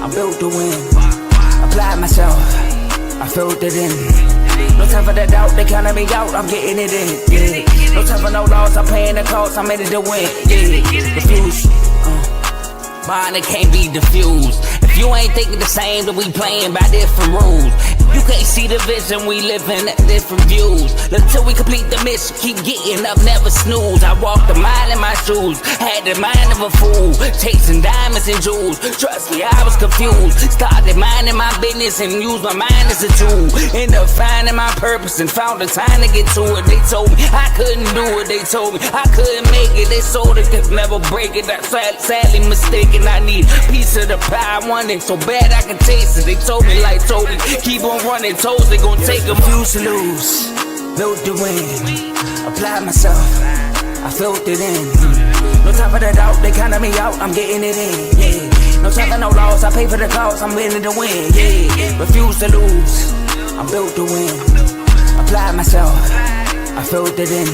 I'm built to win. Apply myself, I filled it in. No time for the doubt, they counting me out, I'm getting it in, yeah. No time for no loss, I'm paying the cost, I'm in it to win, yeah. Refuse, mine it can't be diffused. If you ain't thinking the same, then we playing by different rules. You can't see the vision, we living at different views. Until we complete the mission, keep getting up, never snooze. I walked a mile in my shoes, had the mind of a fool, chasing diamonds and jewels. Trust me, I was confused. Started minding my business and used my mind as a tool. Ended up finding my purpose and found the time to get to it. They told me I couldn't do it, they told me I couldn't make it. They sold it, could never break it. That's sadly mistaken. I need a piece of the pie, I want it so bad I can taste it. They told me like Toby, keep on running toes, they gon' take them. Refuse to lose, built to win. Apply myself, I filled it in. No time for the doubt, they counting me out, I'm getting it in, yeah. No time for no loss, I pay for the cost, I'm winning to win, yeah. Refuse to lose, I'm built to win. Apply myself, I filled it in.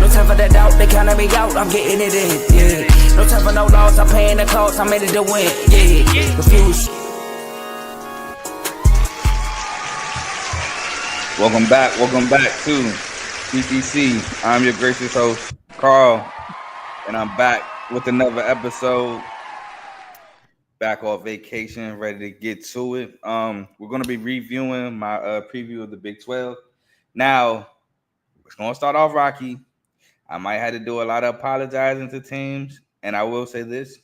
No time for the doubt, they counting me out, I'm getting it in, yeah. No time for no loss, I'm paying the cost, I'm in it to win, yeah. Refuse. Welcome back to PTC. I'm your gracious host, Carl, and I'm back with another episode. Back off vacation, ready to get to it. We're going to be reviewing my preview of the Big 12. Now, it's going to start off rocky. I might have to do a lot of apologizing to teams, and I will say this.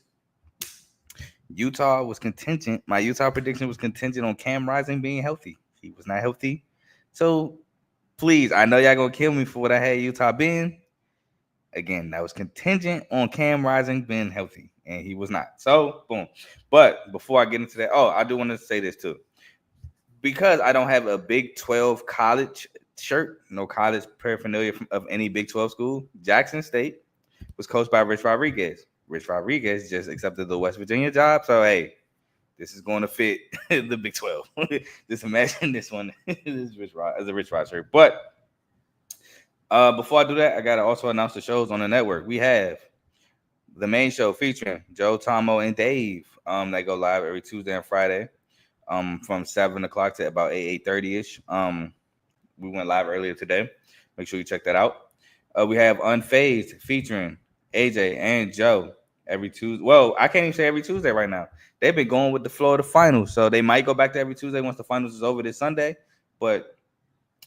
Utah was contingent. My Utah prediction was contingent on Cam Rising being healthy. He was not healthy. So, please, I know y'all going to kill me for what I had Utah being. Again, that was contingent on Cam Rising being healthy, and he was not. So, boom. But before I get into that, I do want to say this too. Because I don't have a Big 12 college shirt, no college paraphernalia of any Big 12 school, Jackson State was coached by Rich Rodriguez. Rich Rodriguez just accepted the West Virginia job. So, hey, this is going to fit the Big 12. Just imagine this one is a Rich Rod shirt. But before I do that, I got to also announce the shows on the network. We have the main show featuring Joe, Tomo, and Dave. They go live every Tuesday and Friday from 7 o'clock to about 8:30-ish. We went live earlier today. Make sure you check that out. We have Unfazed featuring AJ and Joe every Tuesday. Well, I can't even say every Tuesday right now. They've been going with the flow of the finals, so they might go back to every Tuesday once the finals is over this Sunday. But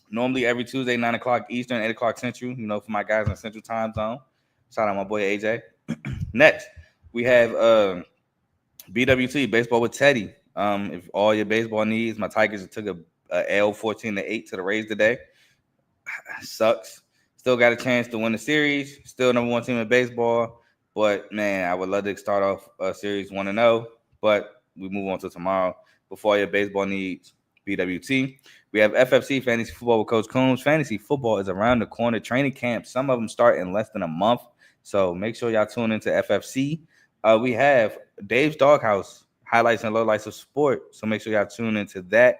normally every Tuesday, 9 o'clock Eastern, 8 o'clock Central, for my guys in Central Time Zone. Shout out my boy AJ. Next, we have BWT, Baseball with Teddy. If all your baseball needs, my Tigers took a L 14-8 to the Rays today. Sucks. Still got a chance to win the series. Still number one team in baseball. But, man, I would love to start off a series 1-0. But we move on to tomorrow. Before your baseball needs, BWT. We have FFC, Fantasy Football with Coach Coombs. Fantasy football is around the corner. Training camp, some of them start in less than a month. So make sure y'all tune into FFC. We have Dave's Doghouse, highlights and lowlights of sport. So make sure y'all tune into that.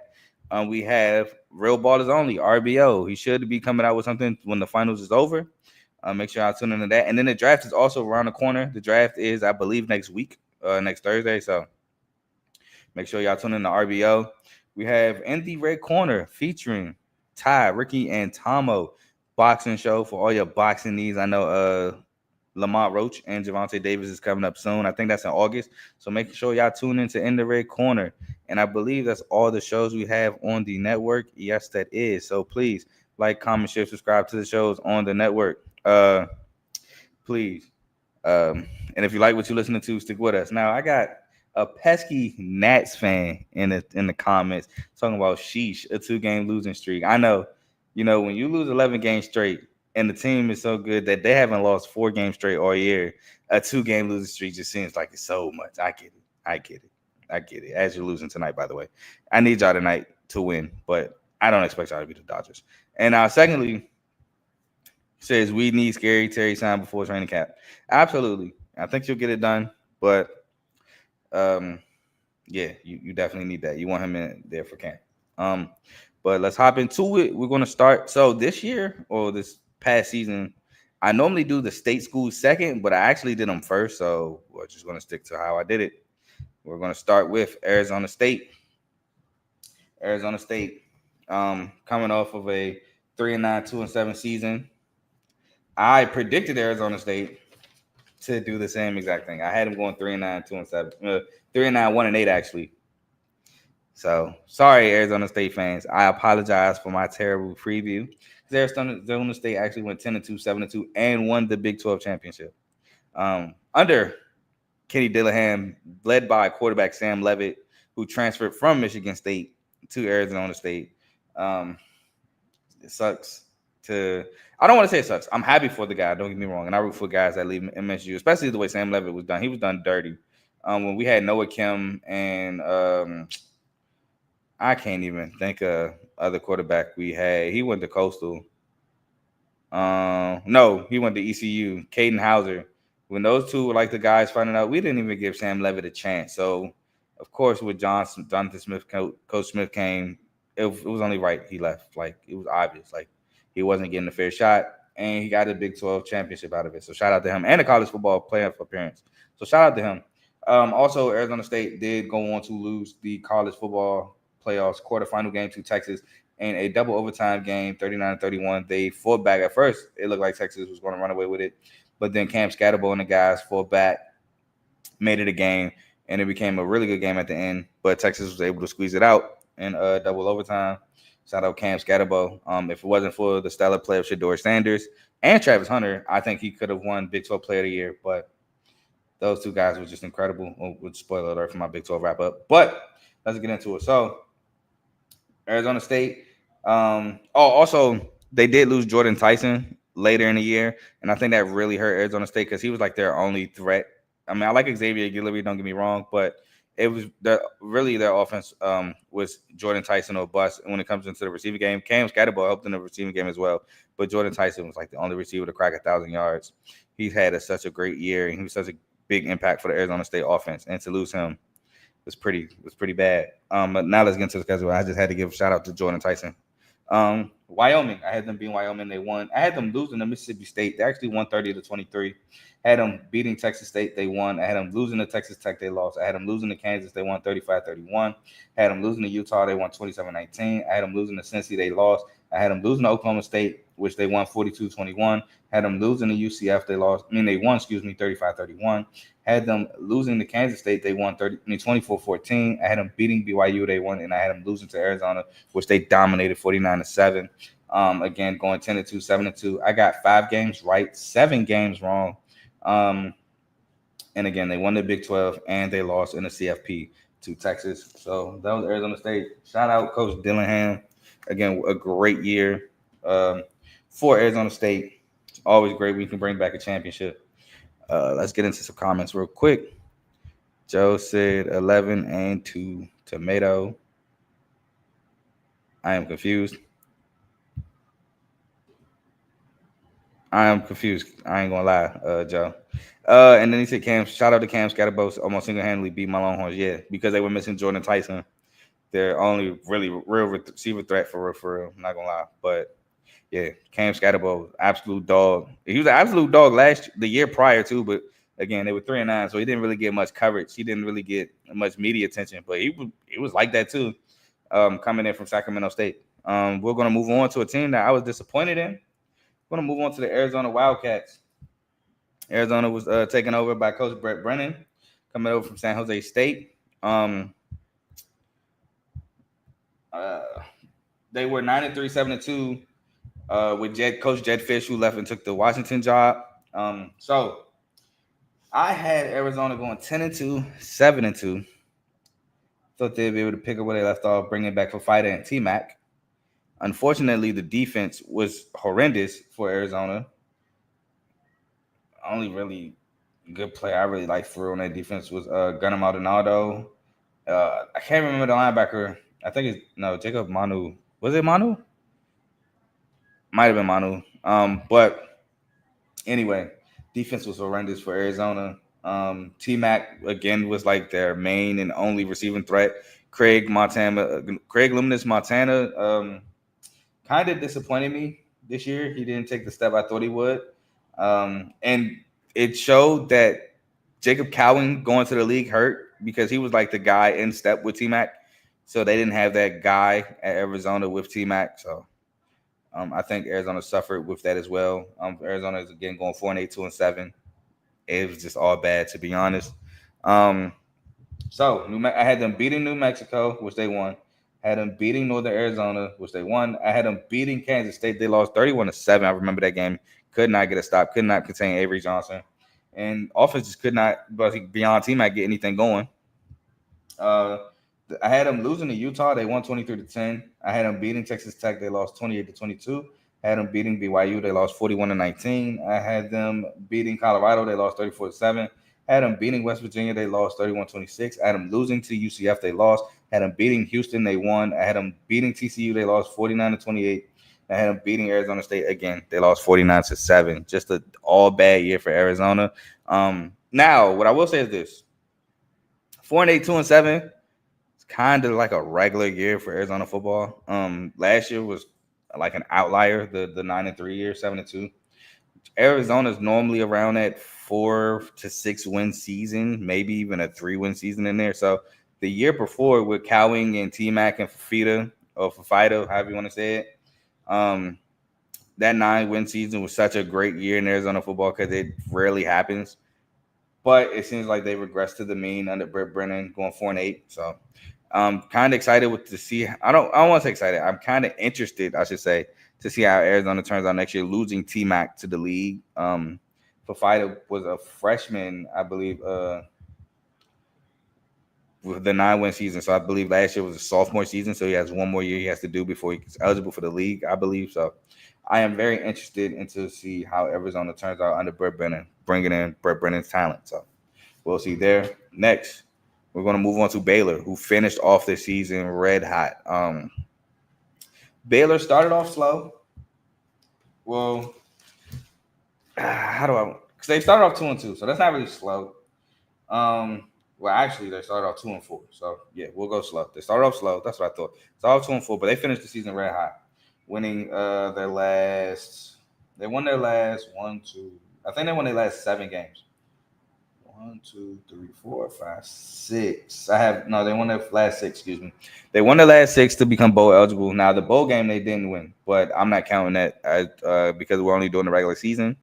We have Real Ballers Only, RBO. He should be coming out with something when the finals is over. Make sure y'all tune into that. And then the draft is also around the corner. The draft is, I believe, next week, next Thursday. So make sure y'all tune in to RBO. We have In the Red Corner featuring Ty, Ricky, and Tomo. Boxing show for all your boxing needs. I know Lamont Roach and Javante Davis is coming up soon. I think that's in August. So make sure y'all tune into In the Red Corner. And I believe that's all the shows we have on the network. Yes, that is. So please like, comment, share, subscribe to the shows on the network. Please. And if you like what you're listening to, stick with us. Now, I got a pesky Nats fan in the comments talking about sheesh, a 2-game losing streak. I know, when you lose 11 games straight and the team is so good that they haven't lost 4 games straight all year, a 2-game losing streak just seems like it's so much. I get it. As you're losing tonight, by the way. I need y'all tonight to win, but I don't expect y'all to beat the Dodgers. And secondly, says we need Scary Terry signed before training camp. Absolutely. I think you'll get it done, but yeah, you definitely need that. You want him in there for camp. But let's hop into it. We're going to start. So this year or this past season, I normally do the state schools second, but I actually did them first. So we're just going to stick to how I did it. We're going to start with Arizona State. Arizona State, coming off of a 3-9, 2-7 season. I predicted Arizona State to do the same exact thing. I had them going 3-9, 2-7, 3-9, 1-8 actually. So sorry, Arizona State fans. I apologize for my terrible preview. Arizona State actually went 10-2, 7-2, and won the Big 12 championship. Under Kenny Dillingham, led by quarterback Sam Levitt, who transferred from Michigan State to Arizona State. It sucks to. I don't want to say it sucks. I'm happy for the guy. Don't get me wrong, and I root for guys that leave MSU, especially the way Sam Levitt was done. He was done dirty. When we had Noah Kim and I can't even think of other quarterback we had. He went to Coastal. No, he went to ECU. Caden Hauser. When those two were like the guys finding out, we didn't even give Sam Levitt a chance. So, of course, with Jonathan Smith, Coach Smith came, it was only right he left. Like, it was obvious. Like, he wasn't getting a fair shot, and he got a Big 12 championship out of it. So, shout out to him and a college football playoff appearance. So, shout out to him. Also, Arizona State did go on to lose the college football playoffs quarterfinal game to Texas in a double overtime game, 39-31. They fought back at first. It looked like Texas was going to run away with it. But then Cam Scatterbo and the guys fought back, made it a game, and it became a really good game at the end. But Texas was able to squeeze it out in double overtime. Shout out Cam Scatterbo. If it wasn't for the stellar play of Shedeur Sanders and Travis Hunter, I think he could have won Big 12 Player of the Year. But those two guys were just incredible. With spoiler alert for my Big 12 wrap up. But let's get into it. So, Arizona State. Also, they did lose Jordan Tyson later in the year, and I think that really hurt Arizona State because he was like their only threat. I mean, I like Xavier Guillory, don't get me wrong, but it was their offense was Jordan Tyson or bust when it comes into the receiving game. Cam Scatterbo helped in the receiving game as well, but Jordan Tyson was like the only receiver to crack 1,000 yards. He's had such a great year, and he was such a big impact for the Arizona State offense, and to lose him was pretty bad. But now let's get into the schedule. I just had to give a shout out to Jordan Tyson. Wyoming, I had them beating Wyoming. They won. I had them losing to Mississippi State. They actually won 30-23. Had them beating Texas State. They won. I had them losing to Texas Tech. They lost. I had them losing to Kansas. They won 35-31. Had them losing to Utah. They won 27-19. I had them losing to Cincy. They lost. I had them losing to Oklahoma State, which they won 42-21. Had them losing to UCF. They lost. They won, 35-31. Had them losing to Kansas State. They won 24-14. I had them beating BYU. They won, and I had them losing to Arizona, which they dominated 49-7. Again, going 10-2, 7-2. I got 5 games right, 7 games wrong. And again, they won the Big 12 and they lost in the CFP to Texas. So that was Arizona State. Shout out Coach Dillingham. Again, a great year for Arizona State. It's always great when you can bring back a championship. Let's get into some comments real quick. Joe said 11-2 tomato. I am confused. I ain't gonna lie, Joe. And then he said, shout out to Cam Scatterbo, almost single-handedly beat my Longhorns. Yeah, because they were missing Jordan Tyson. They're only really real receiver threat for real. I'm not gonna lie, but yeah, Cam Scatterbo, absolute dog. He was an absolute dog the year prior too, but again, they were 3-9, so he didn't really get much coverage. He didn't really get much media attention, but he was like that too, coming in from Sacramento State. We're gonna move on to a team that I was disappointed in. We're gonna move on to the Arizona Wildcats. Arizona was taken over by Coach Brett Brennan, coming over from San Jose State. They were 9-3, 7-2 with Coach Jed Fish, who left and took the Washington job. So I had Arizona going 10-2, 7-2. Thought they'd be able to pick up where they left off, bring it back for Fighter and T-Mac. Unfortunately, the defense was horrendous for Arizona. Only really good player I really liked for on that defense was Gunnar Maldonado. I can't remember the linebacker. I think Jacob Manu. Was it Manu? Might have been Manu. But anyway, defense was horrendous for Arizona. T-Mac, again, was like their main and only receiving threat. Craig Luminous Montana kind of disappointed me this year. He didn't take the step I thought he would. And it showed that Jacob Cowan going to the league hurt because he was like the guy in step with T-Mac. So they didn't have that guy at Arizona with T-Mac. So I think Arizona suffered with that as well. Arizona is again going 4-8, 2-7. It was just all bad, to be honest. So I had them beating New Mexico, which they won. I had them beating Northern Arizona, which they won. I had them beating Kansas State. They lost 31-7. I remember that game. Could not get a stop. Could not contain Avery Johnson. And offense just could not, but beyond T-Mac, get anything going. I had them losing to Utah. They won 23-10. I had them beating Texas Tech. They lost 28-22. I had them beating BYU. They lost 41-19. I had them beating Colorado. They lost 34-7. I had them beating West Virginia. They lost 31-26. I had them losing to UCF. They lost. I had them beating Houston. They won. I had them beating TCU. They lost 49-28. I had them beating Arizona State again. They lost 49-7. Just an all bad year for Arizona. Now, what I will say is this: 4-8, 2-7. It's kind of like a regular year for Arizona football. Last year was like an outlier. The 9-3 year, 7-2. Arizona's normally around that 4 to 6 win season, maybe even a 3-win season in there. So the year before with Cowing and T-Mac and Fafita, or Fafita, however you want to say it, that 9-win season was such a great year in Arizona football because it rarely happens. But it seems like they regressed to the mean under Brett Brennan, going 4-8. So I'm kind of excited to see. I don't want to say excited. I'm kind of interested, I should say, to see how Arizona turns out next year, losing T-Mac to the league. Fafita was a freshman, I believe, with the 9-win season. So I believe last year was a sophomore season. So he has one more year he has to do before he's eligible for the league, I believe. So I am very interested to see how Arizona turns out under Brett Brennan, bringing in Brett Brennan's talent. So we'll see there. Next, we're going to move on to Baylor, who finished off the season red hot. Baylor started off slow. Well, how do I? Because they started off 2-2, so that's not really slow. Well, actually, they started off 2-4. So yeah, we'll go slow. They started off slow. That's what I thought. Started off 2-4, but they finished the season red hot, winning their last. They won their last 1, 2. I think they won their last 7 games. 1, 2, 3, 4, 5, 6. They won their last 6. Excuse me. They won their last 6 to become bowl eligible. Now the bowl game they didn't win, but I'm not counting that because we're only doing the regular season.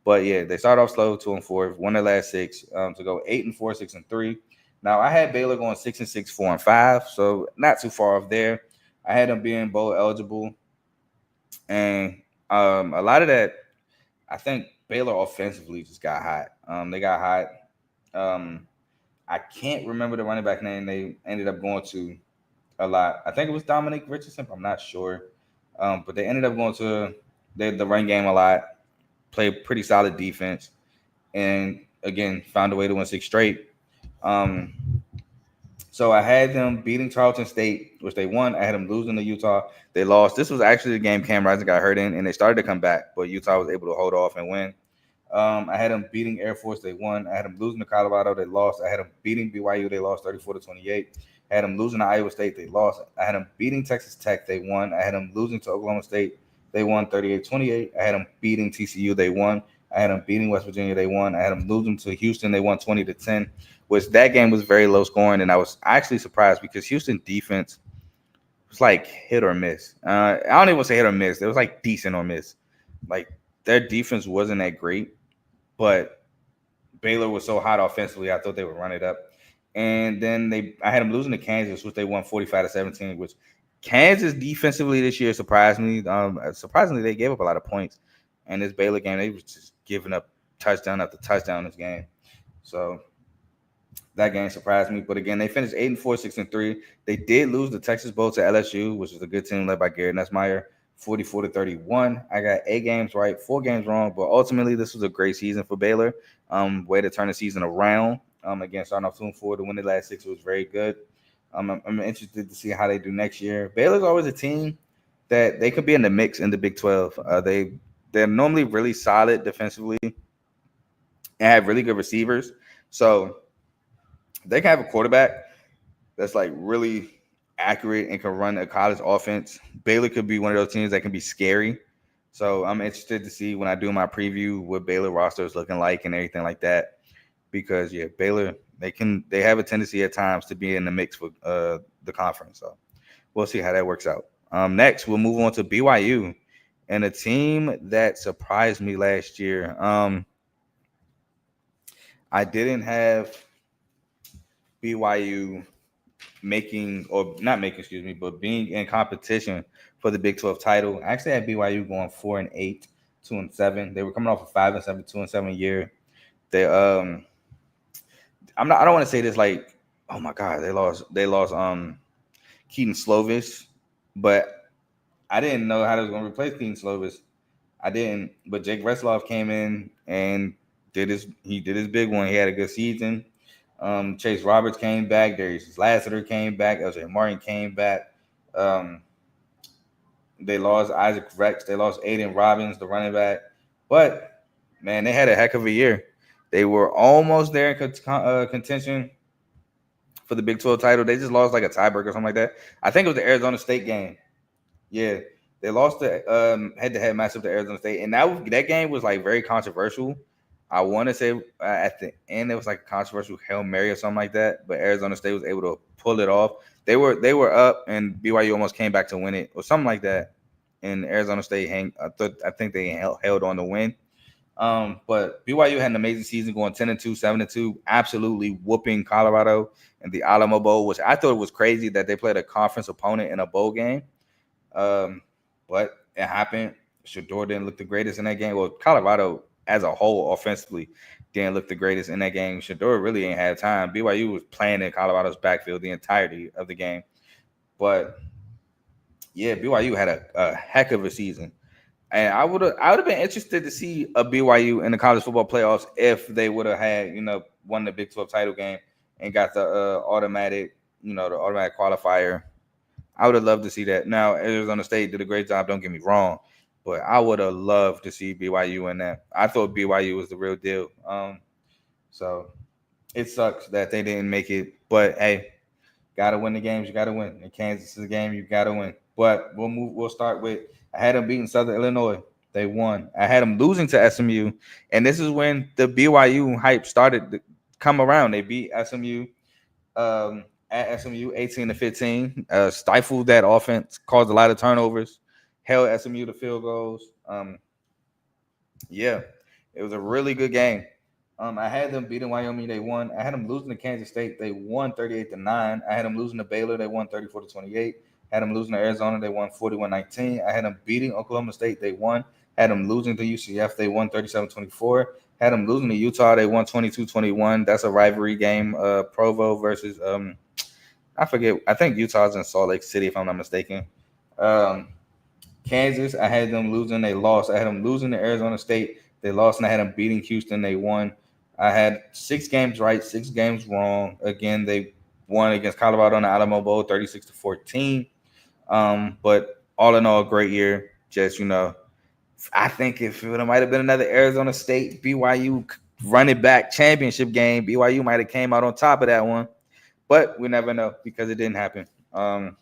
But yeah, they started off slow, 2-4, won their last 6 to go 8-4, 6-3. Now I had Baylor going 6-6, 4-5, so not too far off there. I had them being bowl eligible, and a lot of that, I think Baylor offensively just got hot. They got hot. I can't remember the running back name they ended up going to a lot. I think it was Dominic Richardson. I'm not sure. But they ended up going to the run game a lot, played pretty solid defense, and again, found a way to win 6 straight. So I had them beating Charleston State, which they won. I had them losing to Utah. They lost. This was actually the game Cam Rising got hurt in, and they started to come back, but Utah was able to hold off and win. I had them beating Air Force. They won. I had them losing to Colorado. They lost. I had them beating BYU. They lost 34-28. I had them losing to Iowa State. They lost. I had them beating Texas Tech. They won. I had them losing to Oklahoma State. They won 38-28. I had them beating TCU. They won. I had them beating West Virginia. They won. I had them losing to Houston. They won 20-10, which that game was very low scoring. And I was actually surprised because Houston defense was like hit or miss. I don't even say hit or miss. It was like decent or miss. Like their defense wasn't that great, but Baylor was so hot offensively, I thought they would run it up. And then I had them losing to Kansas, which they won 45-17, which Kansas defensively this year surprised me. Surprisingly, they gave up a lot of points. And this Baylor game, they was just giving up touchdown after touchdown this game. So that game surprised me. But again, they finished 8-4, 6-3. They did lose the Texas Bowl to LSU, which was a good team led by Garrett Nussmeier, 44-31. I got 8 games right, 4 games wrong. But ultimately, this was a great season for Baylor. Way to turn the season around. Again, starting off 2-4 to win the last 6 was very good. I'm interested to see how they do next year. Baylor's always a team that they could be in the mix in the Big 12. They're normally really solid defensively and have really good receivers. So they can have a quarterback that's like really accurate and can run a college offense. Baylor could be one of those teams that can be scary. So I'm interested to see when I do my preview what Baylor roster is looking like and everything like that. Because, yeah, Baylor They have a tendency at times to be in the mix for the conference. So we'll see how that works out. Next, we'll move on to BYU and a team that surprised me last year. I didn't have BYU making or not making, excuse me, but being in competition for the Big 12 title. I actually had BYU going 4-8, 2-7. They were coming off a 5-7, 2-7 year. They I don't want to say this like, oh my God, they lost Keaton Slovis, but I didn't know how they was gonna replace Keaton Slovis. I didn't, but Jake Reslov came in and did his big one. He had a good season. Chase Roberts came back. Darius Lassiter came back. LJ Martin came back. They lost Isaac Rex. They lost Aiden Robbins, the running back. But, man, they had a heck of a year. They were almost there in contention for the Big 12 title. They just lost like a tiebreaker or something like that. I think it was the Arizona State game. Yeah, they lost the head-to-head matchup to Arizona State. And that game was like very controversial. I want to say at the end it was like a controversial Hail Mary or something like that, but Arizona State was able to pull it off. They were up and BYU almost came back to win it or something like that. And Arizona State I think they held on to win. But BYU had an amazing season going 10-2, 7-2, absolutely whooping Colorado in the Alamo Bowl, which I thought was crazy that they played a conference opponent in a bowl game. But it happened. Shador didn't look the greatest in that game. Well, Colorado as a whole offensively didn't look the greatest in that game. Shador really ain't had time. BYU was playing in Colorado's backfield the entirety of the game. But yeah, BYU had a heck of a season. And I would have been interested to see a BYU in the college football playoffs if they would have had, won the Big 12 title game and got the automatic qualifier. I would have loved to see that. Now, Arizona State did a great job, don't get me wrong, but I would have loved to see BYU in that. I thought BYU was the real deal. So it sucks that they didn't make it, but hey, gotta win the games. You gotta win. In Kansas is a game you gotta win. But we'll start with, I had them beating Southern Illinois. They won. I had them losing to SMU, and this is when the BYU hype started to come around. They beat SMU at SMU 18-15. Stifled that offense, caused a lot of turnovers, held SMU to field goals. Yeah, it was a really good game. I had them beating Wyoming. They won. I had them losing to Kansas State. They won 38-9. I had them losing to Baylor. They won 34-28. Had them losing to Arizona. They won 41-19. I had them beating Oklahoma State. They won. Had them losing to UCF. They won 37-24. Had them losing to Utah. They won 22-21. That's a rivalry game. Provo versus I forget. I think Utah's in Salt Lake City, if I'm not mistaken. Kansas, I had them losing. They lost. I had them losing to Arizona State. They lost, and I had them beating Houston. They won. I had 6 games right, 6 games wrong. Again, they won against Colorado in the Alamo Bowl, 36-14. But all in all, great year. Just, I think if it might have been another Arizona State BYU running back championship game, BYU might have came out on top of that one. But we never know because it didn't happen. And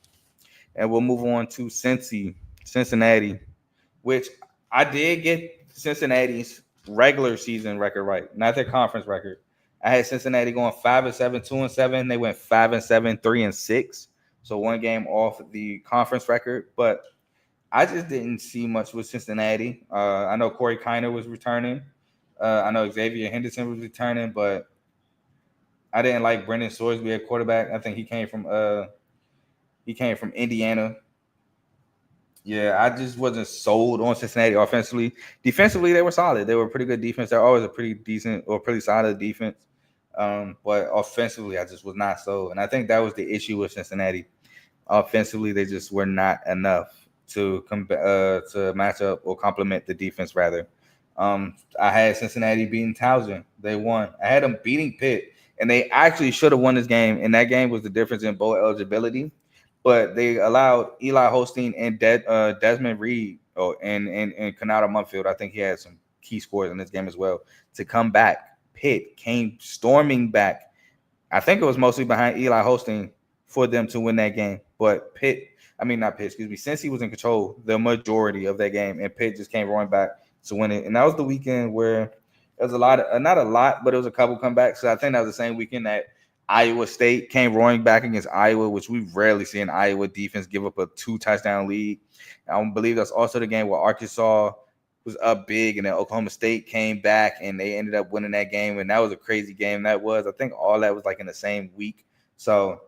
we'll move on to Cincinnati, which I did get Cincinnati's regular season record right, not their conference record. I had Cincinnati going 5-7, 2-7. They went 5-7, 3-6. So one game off the conference record, but I just didn't see much with Cincinnati. I know Corey Kiner was returning. I know Xavier Henderson was returning, but I didn't like Brendan Sorsby at quarterback. I think he came from Indiana. Yeah, I just wasn't sold on Cincinnati offensively. Defensively, they were solid. They were a pretty good defense. They're always a pretty decent or pretty solid defense. But offensively, I just was not sold. And I think that was the issue with Cincinnati. Offensively, they just were not enough to match up or complement the defense, rather. I had Cincinnati beating Towson. They won. I had them beating Pitt, and they actually should have won this game. And that game was the difference in bowl eligibility. But they allowed Eli Holstein and Desmond Reed and Kanata Mumfield, I think he had some key scores in this game as well, to come back. Pitt came storming back. I think it was mostly behind Eli Holstein for them to win that game. But Cincy was in control the majority of that game, and Pitt just came rolling back to win it. And that was the weekend where It was a lot of, not a lot, but it was a couple comebacks. So I think that was the same weekend that Iowa State came roaring back against Iowa, which we rarely see an Iowa defense give up a 2-touchdown lead. I believe that's also the game where Arkansas was up big, and then Oklahoma State came back and they ended up winning that game. And that was a crazy game. That was, I think all that was like in the same week. So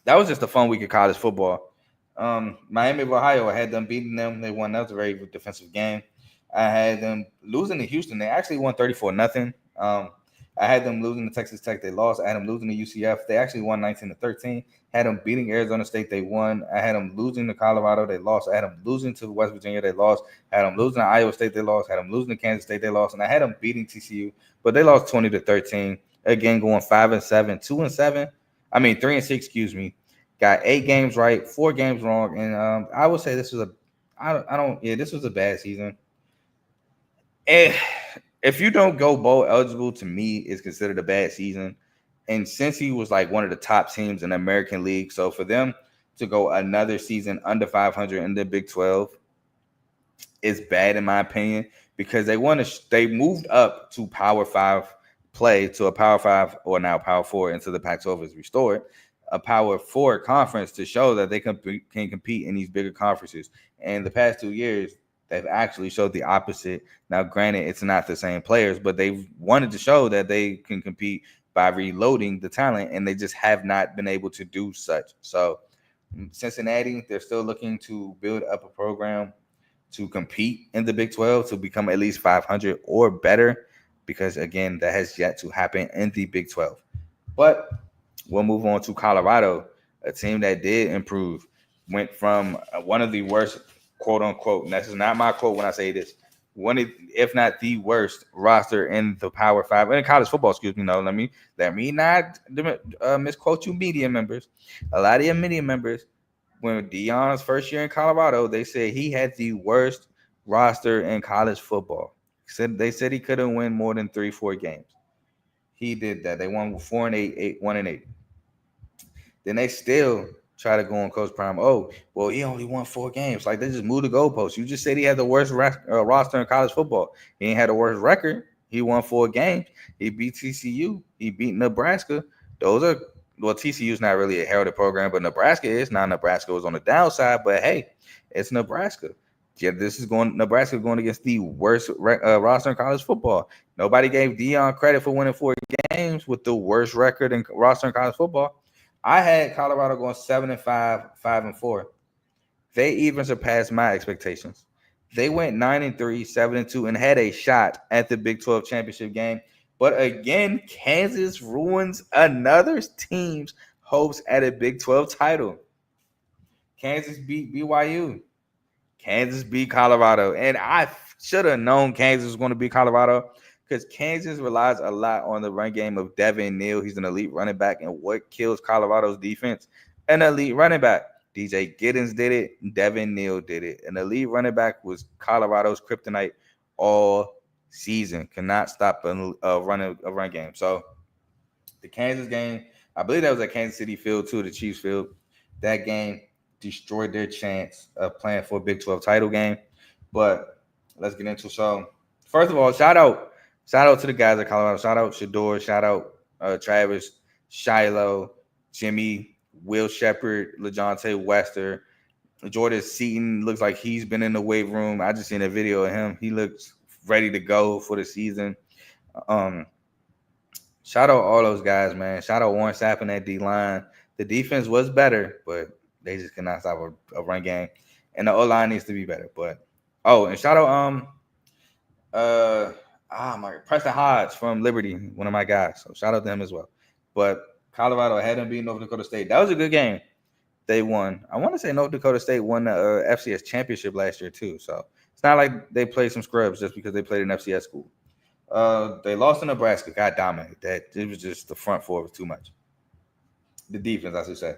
that was just a fun week of college football. Miami of Ohio, I had them beating them. They won. That was a very defensive game. I had them losing to Houston. They actually won 34-0. I had them losing to Texas Tech. They lost. I had them losing to UCF. They actually won 19-13. Had them beating Arizona State. They won. I had them losing to Colorado. They lost. I had them losing to West Virginia. They lost. I had them losing to Iowa State. They lost. I had them losing to Kansas State. They lost. And I had them beating TCU, but they lost 20-13. Again, going 5-7, 2-7. I mean 3-6. Excuse me. Got 8 games right, 4 games wrong, and I would say this was this was a bad season. And if you don't go bowl eligible, to me, it's considered a bad season. And since he was like one of the top teams in the American League, so for them to go another season under 500 in the Big 12 is bad in my opinion, because they moved up to Power 5 play, to a Power 5 or now Power 4 until the Pac-12 is restored. A Power 4 conference to show that they can compete in these bigger conferences. And the past 2 years, they've actually showed the opposite. Now, granted, it's not the same players, but they've wanted to show that they can compete by reloading the talent, and they just have not been able to do such. So Cincinnati, they're still looking to build up a program to compete in the Big 12, to become at least 500 or better, because, again, that has yet to happen in the Big 12. But we'll move on to Colorado, a team that did improve, went from one of the worst, quote unquote, and this is not my quote when I say this, one of, if not the worst roster in the Power 5 in college football. Excuse me. No, let me not misquote you, media members. A lot of your media members, when Deion's first year in Colorado, they said he had the worst roster in college football. They said he couldn't win more than 3-4 games. He did that. They won 4-8, 1-8. Then they still try to go on Coach Prime. Oh, well, he only won 4 games. Like, they just moved the goalposts. You just said he had the worst roster in college football. He ain't had the worst record. He won 4 games. He beat TCU. He beat Nebraska. TCU's not really a heralded program, but Nebraska is. Now, Nebraska was on the downside, but hey, it's Nebraska. Yeah, Nebraska going against the worst roster in college football. Nobody gave Deion credit for winning 4 games with the worst record in roster in college football. I had Colorado going 7-5, 5-4. They even surpassed my expectations. They went 9-3, 7-2, and had a shot at the Big 12 championship game. But again, Kansas ruins another team's hopes at a Big 12 title. Kansas beat BYU. Kansas beat Colorado. And I should have known Kansas was going to beat Colorado, because Kansas relies a lot on the run game of Devin Neal. He's an elite running back. And what kills Colorado's defense? An elite running back. DJ Giddens did it. Devin Neal did it. An elite running back was Colorado's kryptonite all season. Cannot stop a run game. So the Kansas game, I believe that was at Kansas City Field too, the Chiefs Field. That game destroyed their chance of playing for a Big 12 title game. But let's get into it. So first of all, shout out to the guys at Colorado. Shout out Shador. Shout out Travis, Shiloh, Jimmy, Will Shepard, LeJontay Wester. Jordan Seaton looks like he's been in the weight room. I just seen a video of him. He looks ready to go for the season. Shout out all those guys, man. Shout out Warren Sapp in that D-line. The defense was better, but they just cannot stop a run game. And the O-line needs to be better. But and shout out Preston Hodge from Liberty, one of my guys. So shout out to him as well. But Colorado had them beat North Dakota State. That was a good game. They won. I want to say North Dakota State won the FCS championship last year too. So it's not like they played some scrubs just because they played an FCS school. They lost to Nebraska. Got dominated. It was just the front four was too much. The defense, I should say.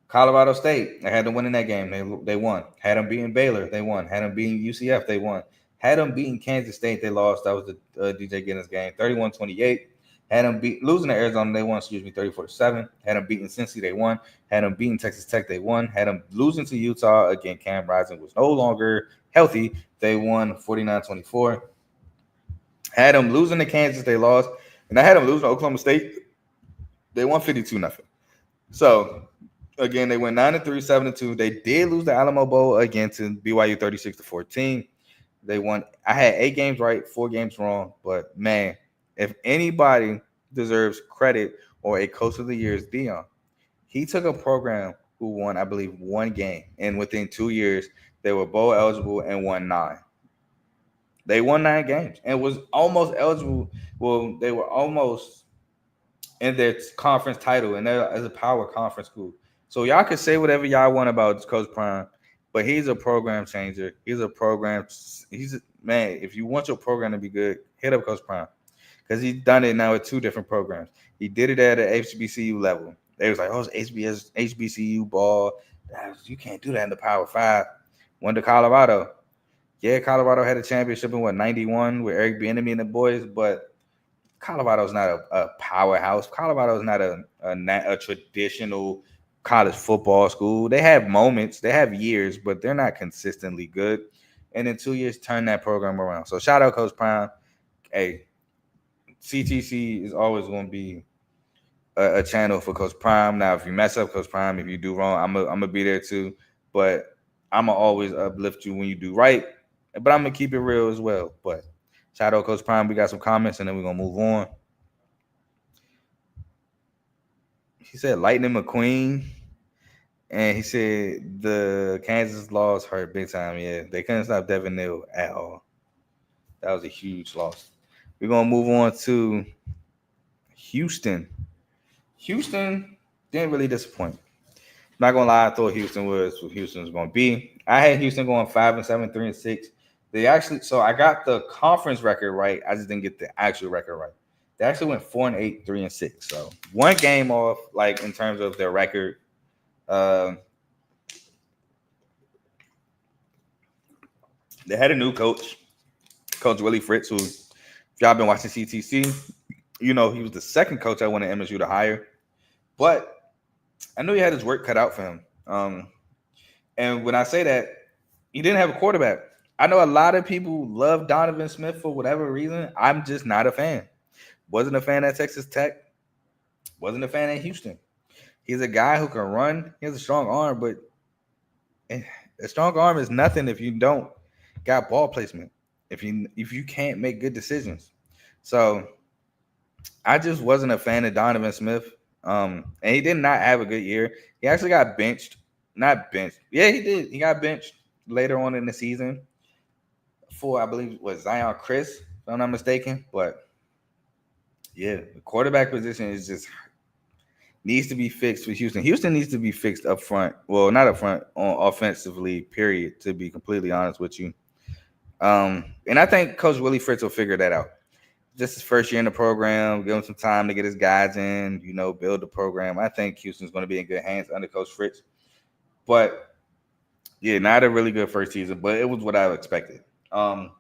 Colorado State, they had them winning that game. They won. Had them beating Baylor. They won. Had them beating UCF. They won. Had them beating Kansas State. They lost. That was the DJ Giddens game. 31-28. Had them losing to Arizona. They won, 34-7. Had them beating Cincy. They won. Had them beating Texas Tech. They won. Had them losing to Utah. Again, Cam Rising was no longer healthy. They won 49-24. Had them losing to Kansas, they lost, and I had them losing to Oklahoma State. They won 52-0. So again, they went 9-3, 7-2. They did lose the Alamo Bowl again to BYU 36-14. They won. I had 8 games right, 4 games wrong. But man, if anybody deserves credit or a coach of the year is Dion. He took a program who won, I believe, 1 game, and within 2 years, they were bowl eligible and won 9. They won 9 games and was almost eligible. Well, they were almost in their conference title, and they're as a power conference school. So y'all can say whatever y'all want about Coach Prime, but he's a program changer. He's a program. Man. If you want your program to be good, hit up Coach Prime because he's done it now with 2 different programs. He did it at an HBCU level. They was like, oh, it's HBCU ball. You can't do that in the Power 5. Went to Colorado. Yeah, Colorado had a championship in 91 with Eric Bieniemy and the boys, but Colorado's not a powerhouse. Colorado is not a traditional college football school. They have moments, they have years, but they're not consistently good. And in 2 years, turn that program around. So shout out Coach Prime. Hey, CTC is always going to be a channel for Coach Prime. Now, if you mess up, Coach Prime, if you do wrong, I'm gonna be there too. But I'm gonna always uplift you when you do right. But I'm gonna keep it real as well. But shout out Coach Prime. We got some comments, and then we're gonna move on. He said Lightning McQueen, and he said the Kansas loss hurt big time. Yeah, they couldn't stop Devin Neal at all. That was a huge loss. We're gonna move on to Houston. Houston didn't really disappoint. Not gonna lie, I thought Houston was what Houston was gonna be. I had Houston going 5-7, 3-6. They actually, so I got the conference record right. I just didn't get the actual record right. They actually went 4-8, 3-6. So 1 game off, like in terms of their record. They had a new coach, Coach Willie Fritz, who, if y'all been watching CTC, you know he was the second coach I wanted MSU to hire. But I knew he had his work cut out for him. And when I say that, he didn't have a quarterback. I know a lot of people love Donovan Smith for whatever reason. I'm just not a fan. Wasn't a fan at Texas Tech. Wasn't a fan at Houston. He's a guy who can run. He has a strong arm, but a strong arm is nothing if you don't got ball placement. If you can't make good decisions. So I just wasn't a fan of Donovan Smith. And he did not have a good year. He actually got benched. Not benched. Yeah, he did. He got benched later on in the season for, I believe, was Zion Chris, if I'm not mistaken. But yeah, the quarterback position is just needs to be fixed for Houston. Houston needs to be fixed up front. Well, not up front, on offensively, period, to be completely honest with you. And I think Coach Willie Fritz will figure that out. Just his first year in the program, give him some time to get his guys in, build the program. I think Houston's going to be in good hands under Coach Fritz. But, yeah, not a really good first season, but it was what I expected. I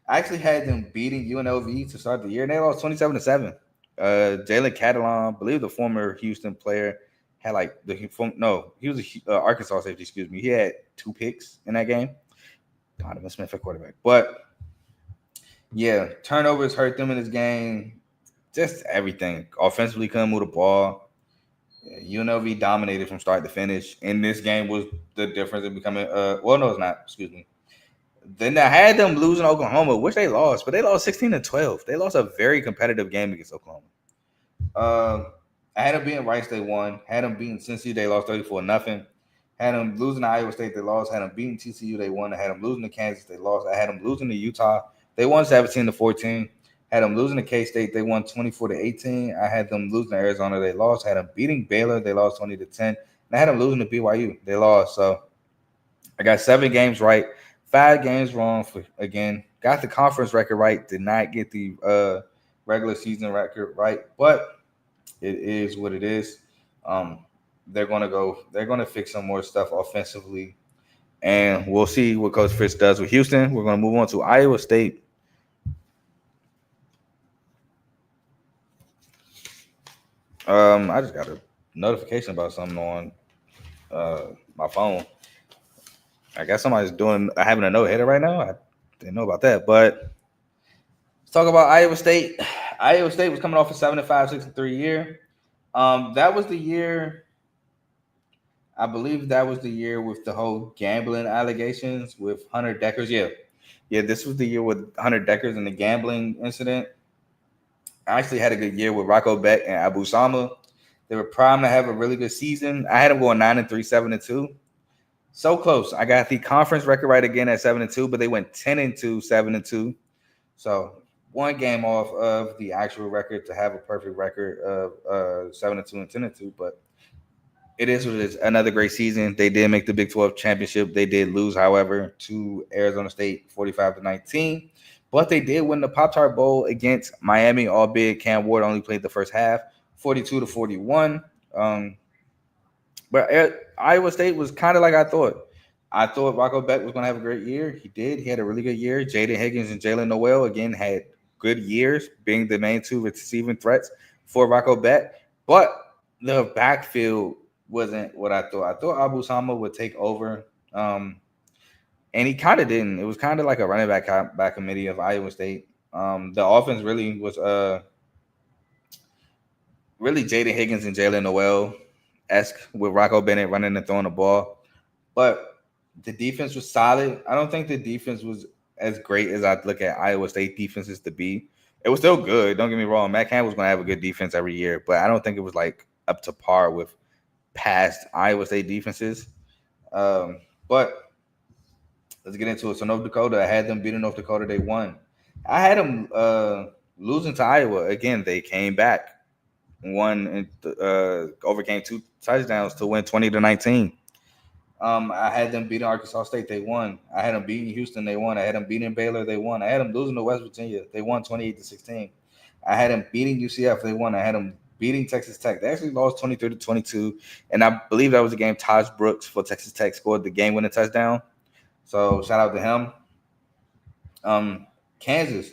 actually had them beating UNLV to start the year, and they lost 27-7. Jalen Catalon, I believe the former Houston player, had he was a Arkansas safety, excuse me. He had 2 picks in that game. Donovan Smith at quarterback. But, yeah, turnovers hurt them in this game. Just everything. Offensively couldn't move the ball. UNLV dominated from start to finish. And this game was the difference in becoming well, no, it's not. Excuse me. Then I had them losing Oklahoma, which they lost, but they lost 16-12. They lost a very competitive game against Oklahoma. I had them beating Rice, they won. Had them beating Cincy, they lost 34-0. Had them losing to Iowa State, they lost. Had them beating TCU, they won. I had them losing to Kansas, they lost. I had them losing to Utah. They won 17-14. Had them losing to K-State. They won 24-18. I had them losing to Arizona. They lost. Had them beating Baylor. They lost 20-10. And I had them losing to BYU. They lost. So I got 7 games right, 5 games wrong. Got the conference record right. Did not get the regular season record right. But it is what it is. They're gonna fix some more stuff offensively, and we'll see what Coach Fitz does with Houston. We're gonna move on to Iowa State. I just got a notification about something on my phone. I guess somebody's having a no-hitter right now. I didn't know about that, but Talk about Iowa State. Iowa State was coming off a 7-5, 6-3 year. That was the year. I believe that was the year with the whole gambling allegations with Hunter Deckers. Yeah, this was the year with Hunter Deckers and the gambling incident. I actually had a good year with Rocco Beck and Abu Sama. They were primed to have a really good season. I had them going 9-3, 7-2. So close. I got the conference record right again at 7-2, but they went 10-2, 7-2. So one game off of the actual record to have a perfect record of 7-2 and 10-2. But it is what it is. Another great season. They did make the Big 12 championship. They did lose, however, to Arizona State 45-19. But they did win the Pop-Tart Bowl against Miami, albeit Cam Ward only played the first half, 42-41. But Iowa State was kind of like I thought. I thought Rocco Beck was going to have a great year. He did. He had a really good year. Jaden Higgins and Jalen Noel, again, had good years, being the main two receiving threats for Rocco Beck. But the backfield wasn't what I thought. I thought Abu Sama would take over. And he kind of didn't. It was kind of like a running back committee of Iowa State. The offense really was really Jaden Higgins and Jalen Noel-esque with Rocco Bennett running and throwing the ball. But the defense was solid. I don't think the defense was as great as I look at Iowa State defenses to be. It was still good. Don't get me wrong. Matt Campbell's going to have a good defense every year, but I don't think it was like up to par with past Iowa State defenses. But let's get into it. So North Dakota, I had them beating North Dakota. They won. I had them losing to Iowa. Again, they came back, won, and overcame 2 touchdowns to win 20-19. I had them beating Arkansas State. They won. I had them beating Houston. They won. I had them beating Baylor. They won. I had them losing to West Virginia. They won 28-16. I had them beating UCF. They won. I had them beating Texas Tech. They actually lost 23-22. And I believe that was the game Taj Brooks for Texas Tech scored the game-winning touchdown. So shout out to him. Kansas.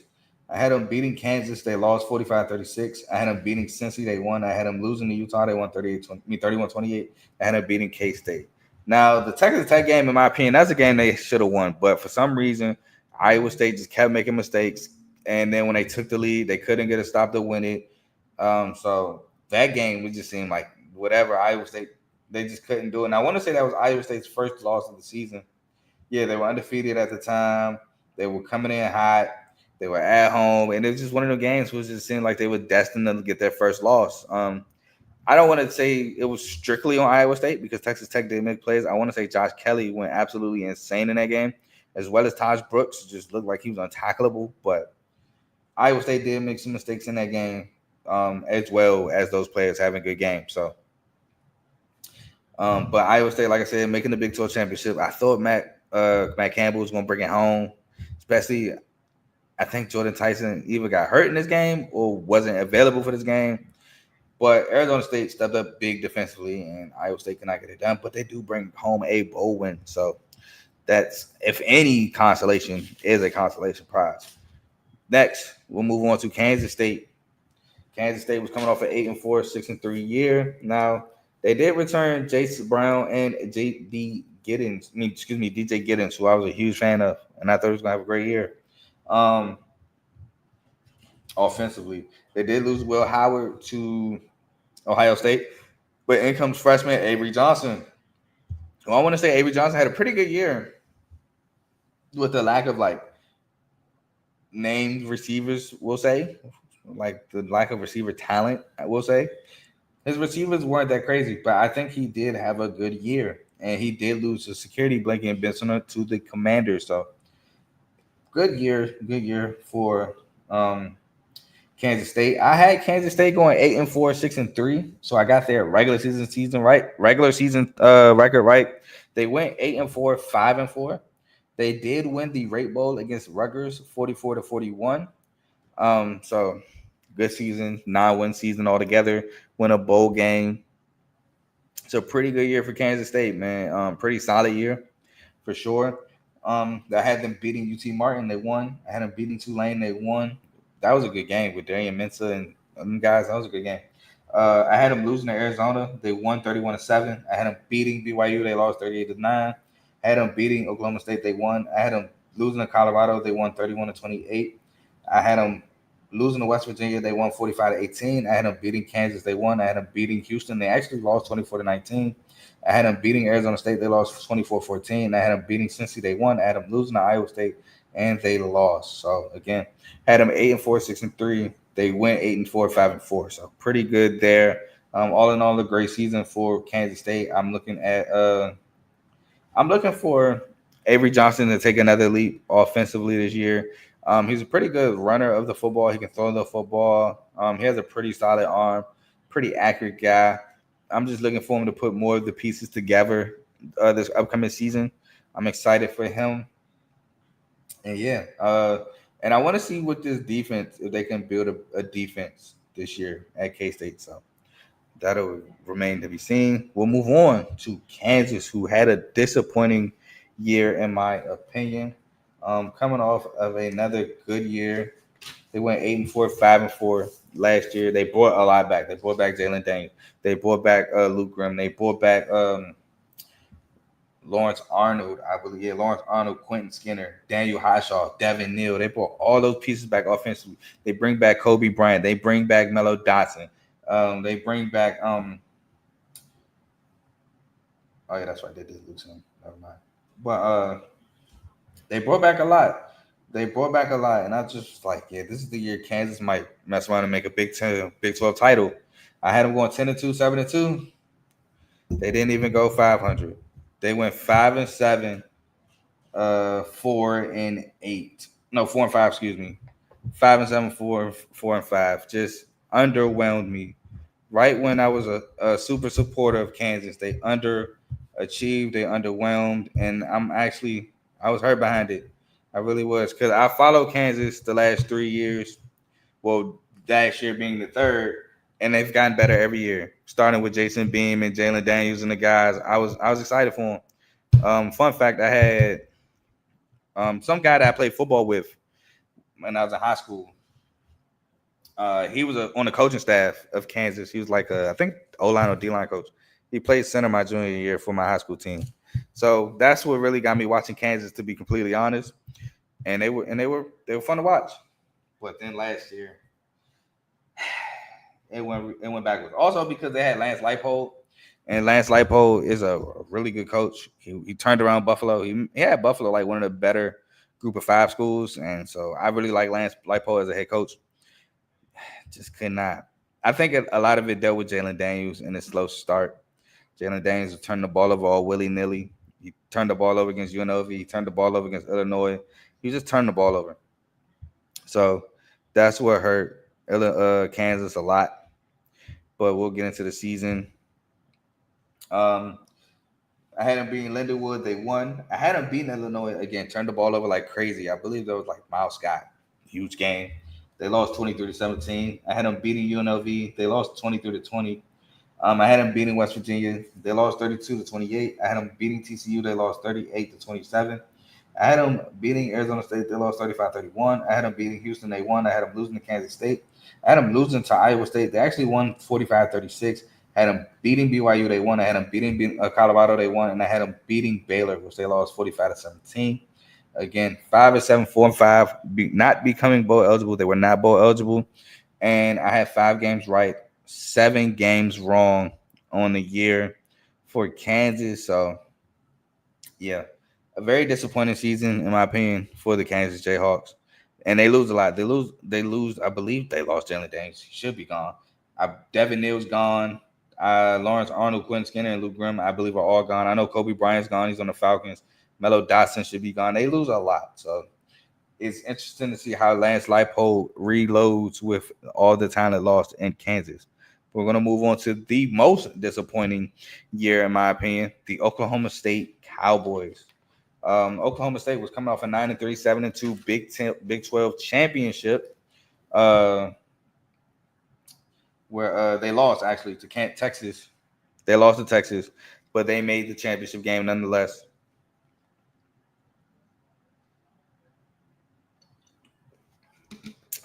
I had them beating Kansas. They lost 45-36. I had them beating Cincy. They won. I had them losing to Utah. They won 31-28. I had them beating K-State. Now, the Texas Tech game, in my opinion, that's a game they should have won. But for some reason, Iowa State just kept making mistakes. And then when they took the lead, they couldn't get a stop to win it. So that game, we just seemed like whatever Iowa State, they just couldn't do it. And I want to say that was Iowa State's first loss of the season. Yeah, they were undefeated at the time. They were coming in hot. They were at home. And it was just one of the games where it just seemed like they were destined to get their first loss. I don't want to say it was strictly on Iowa State because Texas Tech did make plays. I want to say Josh Kelly went absolutely insane in that game, as well as Taj Brooks just looked like he was untackleable. But Iowa State did make some mistakes in that game, as well as those players having good games. So, but Iowa State, like I said, making the Big 12 championship. I thought Matt Campbell was going to bring it home, especially I think Jordan Tyson either got hurt in this game or wasn't available for this game. But Arizona State stepped up big defensively, and Iowa State cannot get it done. But they do bring home a bowl win. So that's, if any consolation, is a consolation prize. Next, we'll move on to Kansas State. Kansas State was coming off an 8-4, 6-3 year. Now, they did return Jason Brown and DJ Giddens, who I was a huge fan of, and I thought he was going to have a great year. Offensively, they did lose Will Howard to Ohio State, but in comes freshman Avery Johnson. Well, I want to say Avery Johnson had a pretty good year with the lack of named receivers, we'll say, like the lack of receiver talent, I will say. His receivers weren't that crazy, but I think he did have a good year, and he did lose to security blanket and Benson to the Commanders. So good year for Kansas State. I had Kansas State going 8-4, 6-3. So I got their regular season record right. They went 8-4, 5-4. They did win the Rate Bowl against Rutgers 44-41. So good season, 9-win season altogether. Win a bowl game. It's a pretty good year for Kansas State, man. Pretty solid year for sure. I had them beating UT Martin. They won. I had them beating Tulane. They won. That was a good game with Darian Mensah and them guys. That was a good game. I had them losing to Arizona. They won 31-7. I had them beating BYU. They lost 38-9. I had them beating Oklahoma State. They won. I had them losing to Colorado. They won 31-28. I had them losing to West Virginia. They won 45-18. I had them beating Kansas. They won. I had them beating Houston. They actually lost 24-19. I had them beating Arizona State. They lost 24-14. I had them beating Cincy. They won. I had them losing to Iowa State, and they lost. So again, had them 8-4, 6-3. They went 8-4, 5-4. So pretty good there. All in all, a great season for Kansas State. I'm looking for Avery Johnson to take another leap offensively this year. He's a pretty good runner of the football. He can throw the football. He has a pretty solid arm, pretty accurate guy. I'm just looking for him to put more of the pieces together this upcoming season. I'm excited for him. And yeah, and I want to see what this defense, if they can build a defense this year at K-State. So that'll remain to be seen. We'll move on to Kansas, who had a disappointing year, in my opinion. Coming off of another good year, they went 8-4, 5-4 last year. They brought a lot back. They brought back Jalen Daniels. They brought back Luke Grimm. They brought back Lawrence Arnold, I believe. Yeah, Lawrence Arnold, Quentin Skinner, Daniel Highshaw, Devin Neal. They brought all those pieces back offensively. They bring back Kobe Bryant. They bring back Melo Dotson. They bring back oh yeah, that's right. They did lose him. Never mind. But they brought back a lot. They brought back a lot, and I just was like, yeah, this is the year Kansas might mess around and make a Big 12 title. I had them going 10-2, 7-2. They didn't even go 500. They went 5-7, 4-8. No, 4-5. Excuse me. 5-7, 4-5. Just underwhelmed me. Right when I was a super supporter of Kansas, they underachieved, they underwhelmed, and I was hurt behind it. I really was, because I followed Kansas the last 3 years. Well, last year being the third, and they've gotten better every year. Starting with Jason Beam and Jalen Daniels and the guys, I was excited for them. Fun fact: I had some guy that I played football with when I was in high school. He was on the coaching staff of Kansas. He was like I think O-line or D-line coach. He played center my junior year for my high school team. So that's what really got me watching Kansas, to be completely honest. And they were fun to watch. But then last year, it went backwards. Also because they had Lance Leipold, and Lance Leipold is a really good coach. He turned around Buffalo. He had Buffalo like one of the better group of 5 schools, and so I really like Lance Leipold as a head coach. Just could not. I think a lot of it dealt with Jalen Daniels and his slow start. Jalen Daniels turned the ball over all willy-nilly. He turned the ball over against UNLV. He turned the ball over against Illinois. He just turned the ball over. So that's what hurt Kansas a lot. But we'll get into the season. I had them beating Lindenwood. They won. I had them beating Illinois again. Turned the ball over like crazy. I believe that was like Miles Scott. Huge game. They lost 23-17. I had them beating UNLV. They lost 23-20. I had them beating West Virginia. They lost 32-28. I had them beating TCU. They lost 38-27. I had them beating Arizona State. They lost 35-31. I had them beating Houston. They won. I had them losing to Kansas State. I had them losing to Iowa State. They actually won 45-36. I had them beating BYU. They won. I had them beating Colorado. They won. And I had them beating Baylor, which they lost 45-17. Again, 5-7, 4-5, not becoming bowl eligible. They were not bowl eligible. And I had 5 games right, 7 games wrong on the year for Kansas. So, yeah, a very disappointing season, in my opinion, for the Kansas Jayhawks. And they lose a lot. They lose. I believe they lost Jalen Daniels. He should be gone. Devin Neal's gone. Lawrence Arnold, Quentin Skinner, and Luke Grimm, I believe, are all gone. I know Kobe Bryant's gone. He's on the Falcons. Melo Dotson should be gone. They lose a lot. So it's interesting to see how Lance Leipold reloads with all the talent lost in Kansas. We're going to move on to the most disappointing year, in my opinion, the Oklahoma State Cowboys. Oklahoma State was coming off a 9-3, 7-2 Big 12 championship, where they lost actually to Texas. They lost to Texas, but they made the championship game nonetheless.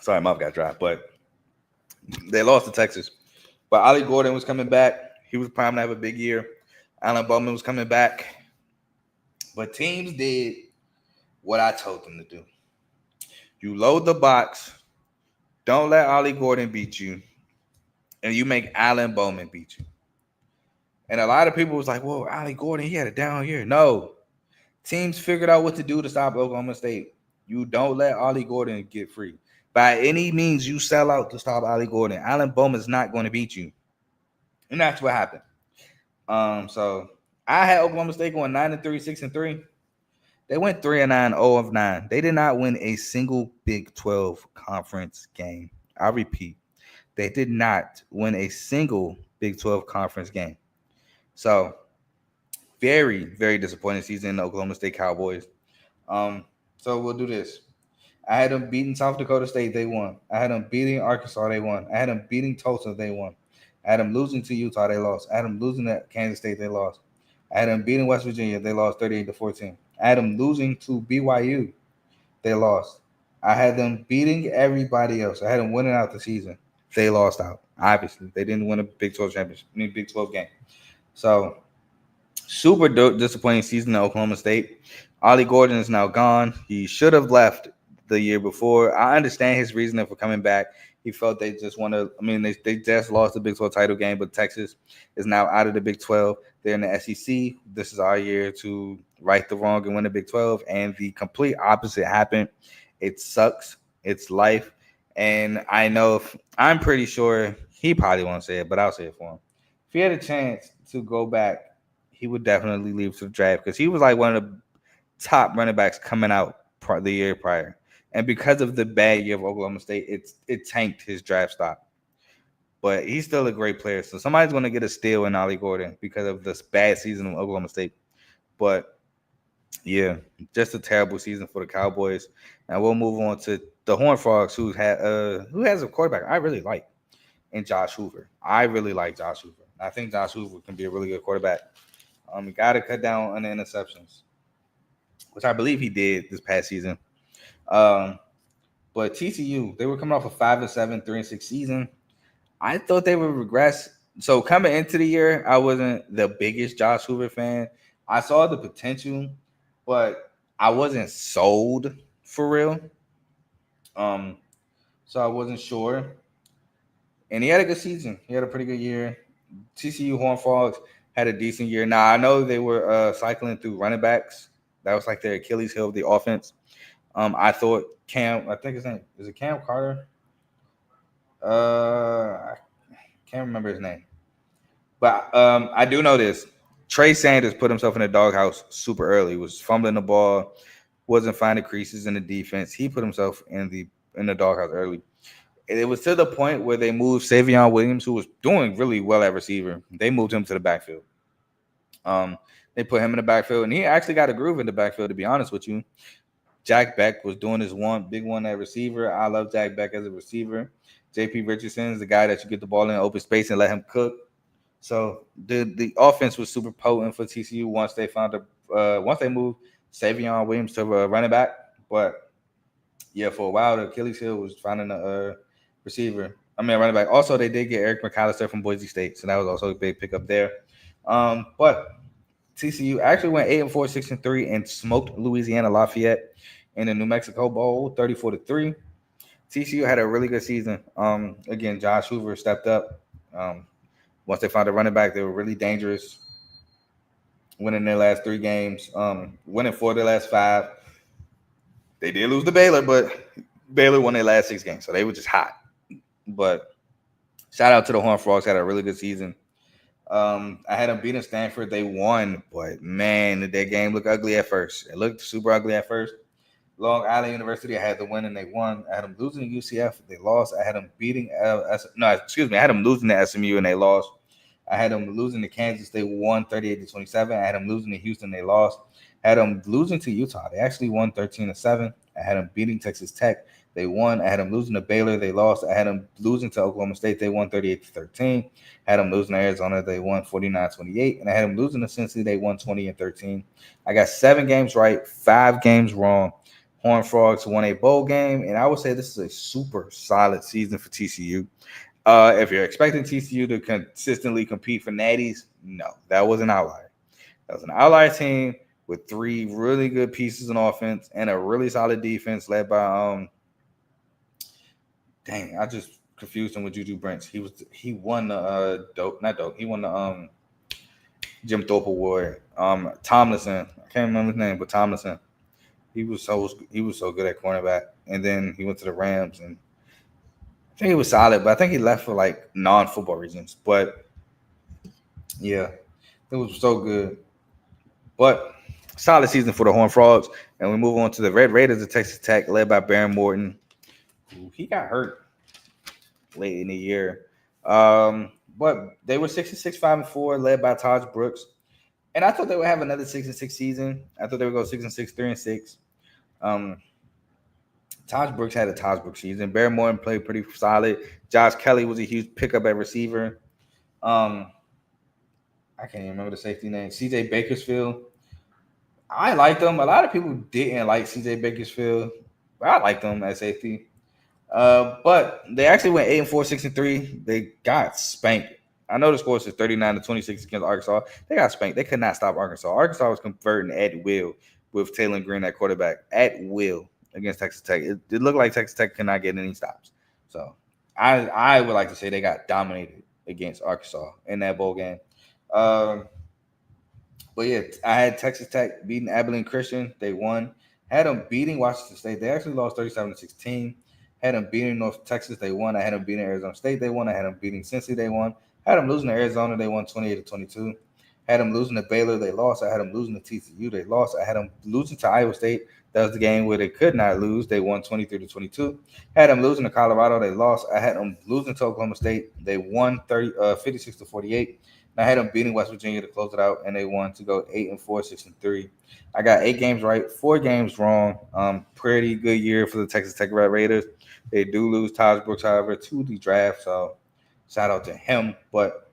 Sorry, mouth got dry, but they lost to Texas. But Ollie Gordon was coming back. He was primed to have a big year. Alan Bowman was coming back. But teams did what I told them to do. You load the box Don't let Ollie Gordon beat you, and you make Allen Bowman beat you. And a lot of people was like, "Well, Ollie Gordon, he had a down year." No, teams figured out what to do to stop Oklahoma State. You don't let Ollie Gordon get free. By any means, you sell out to stop Ollie Gordon. Allen Bowman's not going to beat you, and that's what happened. So I had Oklahoma State going 9-3, 6-3. They went 3-9, 0-9. They did not win a single Big 12 conference game. I repeat, they did not win a single Big 12 conference game. So very, very disappointing season in the Oklahoma State Cowboys. So we'll do this. I had them beating South Dakota State, they won. I had them beating Arkansas, they won. I had them beating Tulsa, they won. I had them losing to Utah, they lost. I had them losing to Kansas State, they lost. I had them beating West Virginia, they lost 38-14. I had them losing to BYU, they lost. I had them beating everybody else. I had them winning out the season. They lost out. Obviously, they didn't win a Big 12 championship, Big 12 game. So super disappointing season at Oklahoma State. Ollie Gordon is now gone. He should have left the year before. I understand his reasoning for coming back. He felt they just want to. I mean, they just lost the Big 12 title game, but Texas is now out of the Big 12. They're in the SEC. This is our year to right the wrong and win the Big 12. And the complete opposite happened. It sucks. It's life. And I know I'm pretty sure he probably won't say it, but I'll say it for him. If he had a chance to go back, he would definitely leave to the draft because he was like one of the top running backs coming out the year prior. And because of the bad year of Oklahoma State, it tanked his draft stock. But he's still a great player. So somebody's going to get a steal in Ollie Gordon because of this bad season of Oklahoma State. But, yeah, just a terrible season for the Cowboys. And we'll move on to the Horned Frogs, who has a quarterback I really like, and Josh Hoover. I really like Josh Hoover. I think Josh Hoover can be a really good quarterback. You got to cut down on the interceptions, which I believe he did this past season. But TCU, they were coming off a 5-7, 3-6 season. I thought they would regress. So coming into the year, I wasn't the biggest Josh Hoover fan. I saw the potential, but I wasn't sold for real. So I wasn't sure. And he had a good season. He had a pretty good year. TCU Horned Frogs had a decent year. Now, I know they were cycling through running backs. That was like their Achilles heel of the offense. I thought I think his name, is it Cam Carter? I can't remember his name. But I do know this. Trey Sanders put himself in the doghouse super early. He was fumbling the ball, wasn't finding creases in the defense. He put himself in the doghouse early. It was to the point where they moved Savion Williams, who was doing really well at receiver. They moved him to the backfield. They put him in the backfield, and he actually got a groove in the backfield, to be honest with you. Jack Beck was doing his big one at receiver. I love Jack Beck as a receiver. J.P. Richardson is the guy that you get the ball in open space and let him cook. So the offense was super potent for TCU once they moved Savion Williams to running back. But yeah, for a while the Achilles heel was finding a running back. Also, they did get Eric McAllister from Boise State, so that was also a big pickup there. But TCU actually went 8-4, 6-3, and smoked Louisiana Lafayette in the New Mexico Bowl, 34-3. TCU had a really good season. Again, Josh Hoover stepped up. Once they found a running back, they were really dangerous. Winning their last 3 games, winning 4 of their last 5. They did lose to Baylor, but Baylor won their last 6 games, so they were just hot. But shout out to the Horned Frogs, had a really good season. I had them beating Stanford. They won, but man, did that game look ugly at first. It looked super ugly at first. Long Island University, I had them win and they won. I had them losing to UCF. They lost. I had them I had them losing to SMU and they lost. I had them losing to Kansas. They won 38-27. I had them losing to Houston. They lost. I had them losing to Utah. They actually won 13-7. I had them beating Texas Tech. They won. I had them losing to Baylor. They lost. I had them losing to Oklahoma State. They won 38-13. I had them losing to Arizona. They won 49-28. And I had them losing to Cincinnati. They won 20-13. I got 7 games right, 5 games wrong. Horned Frogs won a bowl game. And I would say this is a super solid season for TCU. If you're expecting TCU to consistently compete for natties, no, that was an outlier. That was an outlier team with 3 really good pieces in offense and a really solid defense led by Dang, I just confused him with Juju Brents. He won the not dope. He won the Jim Thorpe Award. Tomlinson. I can't remember his name, but Tomlinson. He was so good at cornerback, and then he went to the Rams, and I think he was solid, but I think he left for like non-football reasons. But yeah, it was so good. But solid season for the Horned Frogs, and we move on to the Red Raiders of Texas Tech, led by Baron Morton. Who he got hurt late in the year, but they were 66, 5-4, led by Taj Brooks. And I thought they would have another 6-6 season. I thought they would go 6-6, 3-6. Taj Brooks had a Taj Brooks season. Barry Morton played pretty solid. Josh Kelly was a huge pickup at receiver. I can't even remember the safety name. CJ Bakersfield. I liked him. A lot of people didn't like CJ Bakersfield, but I liked him at safety. But they actually went 8-4, 6-3. They got spanked. I know the score is 39-26 against Arkansas. They got spanked. They could not stop Arkansas. Arkansas was converting at will with Taylor Green at quarterback at will against Texas Tech. It looked like Texas Tech could not get any stops. So I would like to say they got dominated against Arkansas in that bowl game. But yeah, I had Texas Tech beating Abilene Christian. They won. Had them beating Washington State. They actually lost 37-16. Had them beating North Texas. They won. I had them beating Arizona State. They won. I had them beating Cincy. They won. Had them losing to Arizona. They won 28-22. Had them losing to Baylor. They lost. I had them losing to TCU. They lost. I had them losing to Iowa State. That was the game where they could not lose. They won 23-22. Had them losing to Colorado. They lost. I had them losing to Oklahoma State. They won 56-48. And I had them beating West Virginia to close it out, and they won to go 8-4, 6-3. I got 8 games right, 4 games wrong. Pretty good year for the Texas Tech Red Raiders. They do lose Taj Brooks, however, to the draft, so shout out to him. But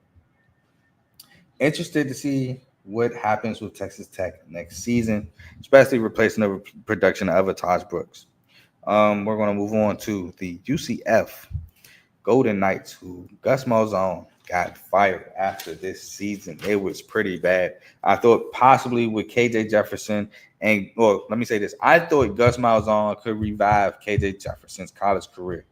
interested to see what happens with Texas Tech next season, especially replacing the production of a Taj Brooks. We're going to move on to the UCF Golden Knights, who Gus Malzahn got fired after this season. It was pretty bad. I thought possibly with KJ Jefferson let me say this. I thought Gus Malzahn could revive KJ Jefferson's college career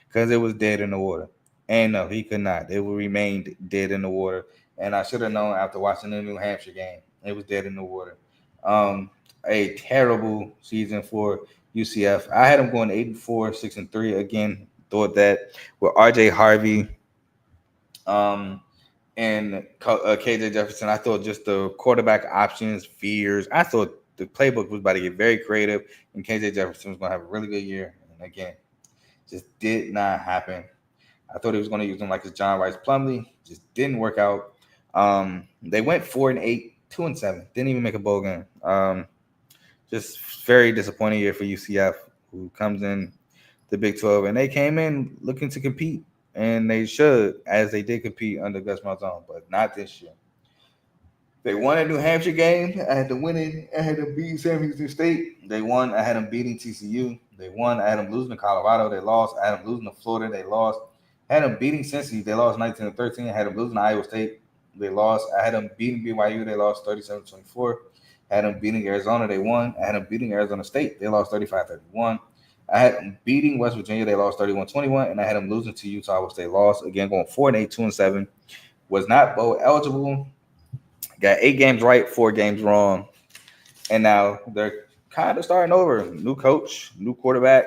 because it was dead in the water. And no, he could not. It remained dead in the water. And I should have known after watching the New Hampshire game. It was dead in the water. A terrible season for UCF. I had them going 8-4, 6-3. Again, thought that with RJ Harvey and KJ Jefferson, I thought just the quarterback options, fears. I thought the playbook was about to get very creative, and KJ Jefferson was going to have a really good year. And again, just did not happen. I thought he was going to use him like his John Rice Plumlee. Just didn't work out. They went 4-8, 2-7. Didn't even make a bowl game. Just very disappointing year for UCF, who comes in the Big 12, and they came in looking to compete, and they should, as they did compete under Gus Malzahn, but not this year. They won a New Hampshire game. I had to win it. I had them beating Sam Houston State. They won. I had them beating TCU. They won. I had them losing to Colorado. They lost. I had them losing to Florida. They lost. I had them beating Cincy. They lost 19-13. I had them losing to Iowa State. They lost. I had them beating BYU. They lost 37-24. I had them beating Arizona. They won. I had them beating Arizona State. They lost 35-31. I had them beating West Virginia. They lost 31-21. And I had them losing to Utah, which they lost. Again, going 4-8, 2-7. Was not bowl eligible. Got 8 games right, 4 games wrong. And now they're kind of starting over. New coach, new quarterback,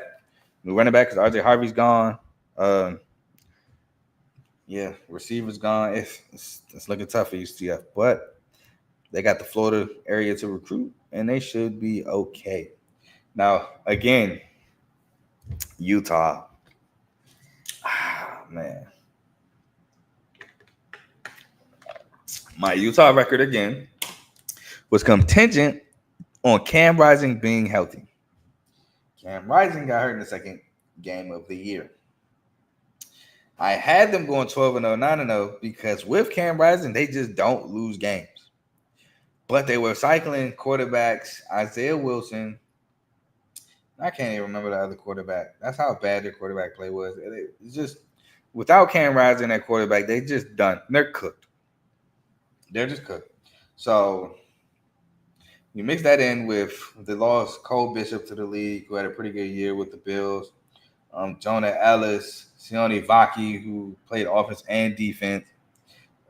new running back because RJ Harvey's gone. Receivers gone. It's looking tough for UCF. But they got the Florida area to recruit, and they should be okay. Now, again, Utah. Man. My Utah record again was contingent on Cam Rising being healthy. Cam Rising got hurt in the second game of the year. I had them going 12-0, 9-0 because with Cam Rising, they just don't lose games. But they were cycling quarterbacks, Isaiah Wilson. I can't even remember the other quarterback. That's how bad their quarterback play was. It's just without Cam Rising at quarterback, they just done. They're cooked. They're just cooked. So you mix that in with the loss Cole Bishop to the league, who had a pretty good year with the Bills. Jonah Ellis, Sione Vaki, who played offense and defense,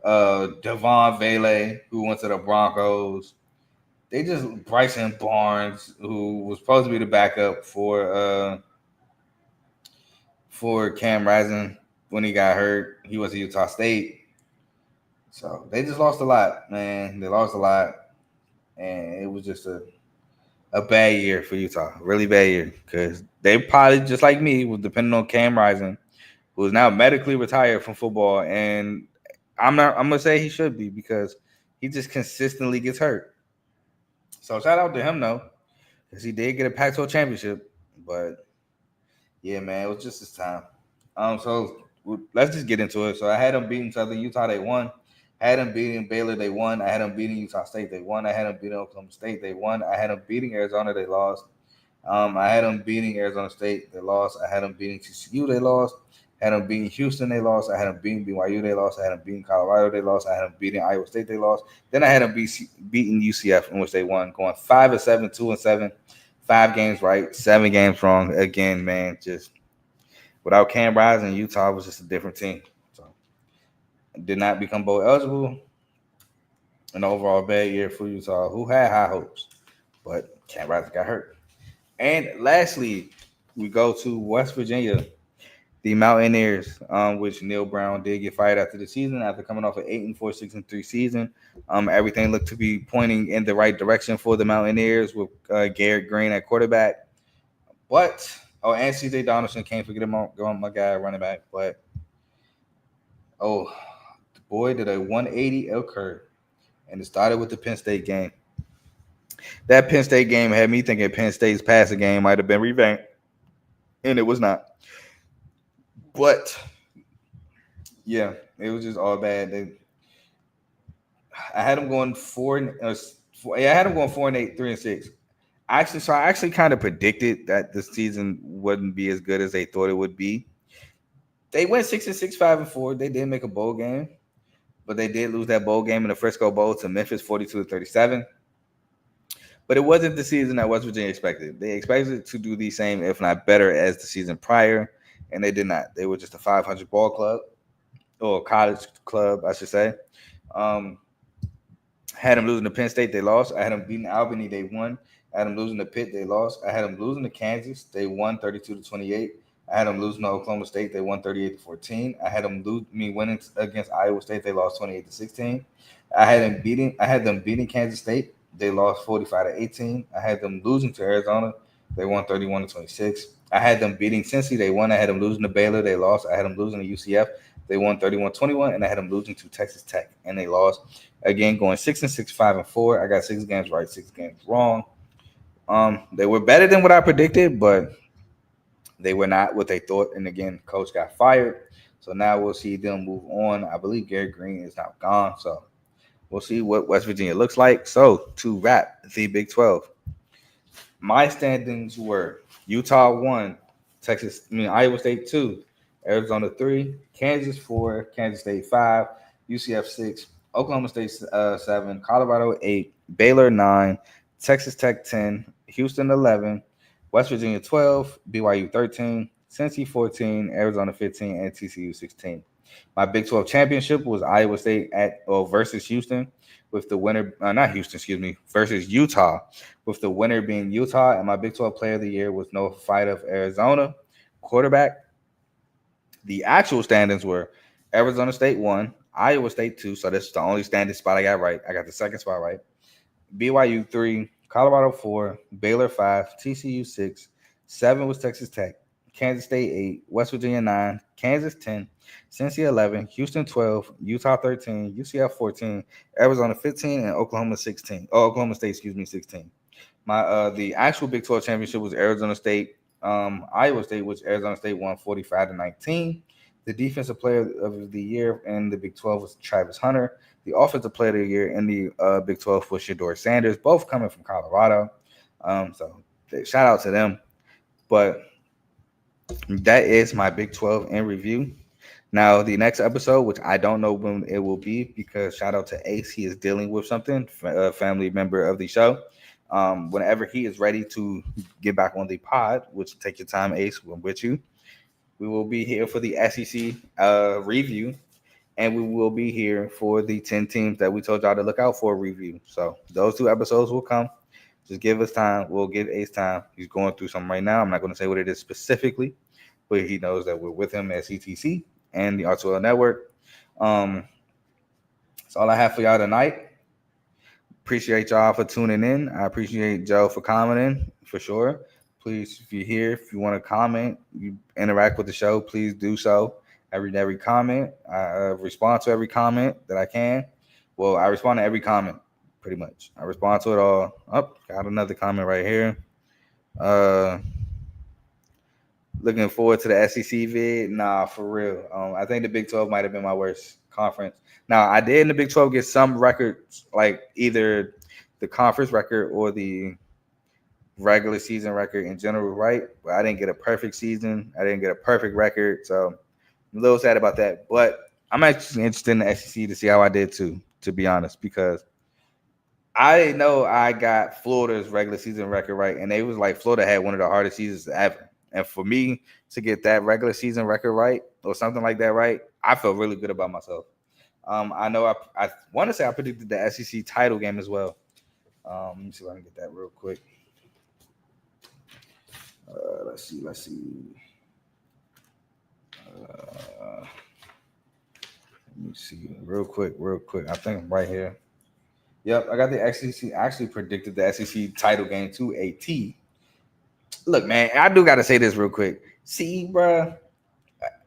Devon Vele, who went to the Broncos. They just Bryson Barnes, who was supposed to be the backup for Cam Rising when he got hurt. He was at Utah State. So they just lost a lot, man. They lost a lot. And it was just a bad year for Utah. Really bad year. Because they probably, just like me, was depending on Cam Rising, who is now medically retired from football. And I'm gonna say he should be because he just consistently gets hurt. So shout out to him though. Because he did get a Pac-12 championship. But yeah, man, it was just his time. So let's just get into it. So I had them beating Southern Utah, they won. I had them beating Baylor, they won. I had them beating Utah State, they won. I had them beating Oklahoma State, they won. I had them beating Arizona, they lost. I had them beating Arizona State, they lost. I had them beating TCU, they lost. I had them beating Houston, they lost. I had them beating BYU, they lost. I had them beating Colorado, they lost. I had them beating Iowa State, they lost. Then I had them beating UCF, in which they won, going 5-7, 2-7, 5 games right, 7 games wrong. Again, man, just without Cam Rising, Utah was just a different team. So did not become bowl eligible. An overall bad year for Utah, who had high hopes, but Cam Rising got hurt. And lastly, we go to West Virginia, the Mountaineers, which Neil Brown did get fired after the season after coming off an 8-4, 6-3 season. Everything looked to be pointing in the right direction for the Mountaineers with Garrett Green at quarterback. But and CJ Donaldson, can't forget about my guy running back. But boy, did a 180 occur, and it started with the Penn State game. That Penn State game had me thinking Penn State's passing game might have been revamped, and it was not. But yeah, it was just all bad. I had them going 4-8, 3-6. I actually kind of predicted that the season wouldn't be as good as they thought it would be. They went 6-6, 5-4. They did make a bowl game, but they did lose that bowl game in the Frisco Bowl to Memphis, 42-37. But it wasn't the season that West Virginia expected. They expected to do the same, if not better, as the season prior, and they did not. They were just a 500 ball club, or college club, I should say. Had them losing to Penn State, they lost. I had them beating Albany, they won. I had them losing to Pitt, they lost. I had them losing to Kansas, they won 32-28. I had them losing to Oklahoma State, they won 38-14. I had them winning against Iowa State, they lost 28-16. I had them beating Kansas State, they lost 45-18. I had them losing to Arizona, they won 31-26. I had them beating Cincy, they won. I had them losing to Baylor, they lost. I had them losing to UCF, they won 31-21, and I had them losing to Texas Tech, and they lost. Again, going 6-6, 5-4. I got 6 games right, 6 games wrong. They were better than what I predicted, but they were not what they thought. And again, coach got fired. So now we'll see them move on. I believe Garrett Green is now gone. So we'll see what West Virginia looks like. So to wrap the Big 12, my standings were Utah 1, Iowa State 2, Arizona 3, Kansas 4, Kansas State 5, UCF 6, Oklahoma State 7, Colorado 8, Baylor 9, Texas Tech 10, Houston 11, West Virginia 12, BYU 13, Cincy 14, Arizona 15, and TCU 16. My Big 12 championship was Iowa State versus Houston, with the winner, versus Utah, with the winner being Utah. And my Big 12 player of the year was Noah Fida of Arizona, quarterback. The actual standings were Arizona State 1, Iowa State 2. So this is the only standing spot I got right. I got the second spot right. BYU 3, Colorado 4, Baylor 5, TCU 6, 7 was Texas Tech, Kansas State 8, West Virginia 9, Kansas 10, Cincy 11, Houston 12, Utah 13, UCF 14, Arizona 15, and Oklahoma 16. Oklahoma State, 16. My the actual Big 12 championship was Arizona State, Iowa State, which Arizona State won 45-19. The defensive player of the year in the Big 12 was Travis Hunter. The offensive player of the year in the Big 12 was Shedeur Sanders, both coming from Colorado. So shout out to them. But that is my Big 12 in review. Now, the next episode, which I don't know when it will be, because shout out to Ace, he is dealing with something, a family member of the show. Whenever he is ready to get back on the pod, which take your time, Ace, we're with you. We will be here for the SEC review, and we will be here for the 10 teams that we told y'all to look out for review. So those 2 episodes will come. Just give us time. We'll give Ace time. He's going through something right now. I'm not going to say what it is specifically, but he knows that we're with him at CTC and the R2L Network. That's all I have for y'all tonight. Appreciate y'all for tuning in. I appreciate Joe for commenting, for sure. Please, if you're here, if you want to comment, you interact with the show, please do so. I read every comment. I respond to every comment that I can. Well, I respond to every comment, pretty much. I respond to it all. Oh, got another comment right here. Looking forward to the SEC vid. Nah, for real. I think the Big 12 might have been my worst conference. Now, I did in the Big 12 get some records, like either the conference record or the regular season record in general, right? But I didn't get a perfect season. I didn't get a perfect record. So I'm a little sad about that. But I'm actually interested in the SEC to see how I did too, to be honest, because I know I got Florida's regular season record right. And they was like, Florida had one of the hardest seasons ever. And for me to get that regular season record right or something like that right, I felt really good about myself. I know I want to say I predicted the SEC title game as well. Let me see if I can get that real quick. Let's see. Let me see real quick. I think I'm right here. Yep, I got the SEC. Actually predicted the SEC title game to a T. Look, man, I do got to say this real quick. See, bro,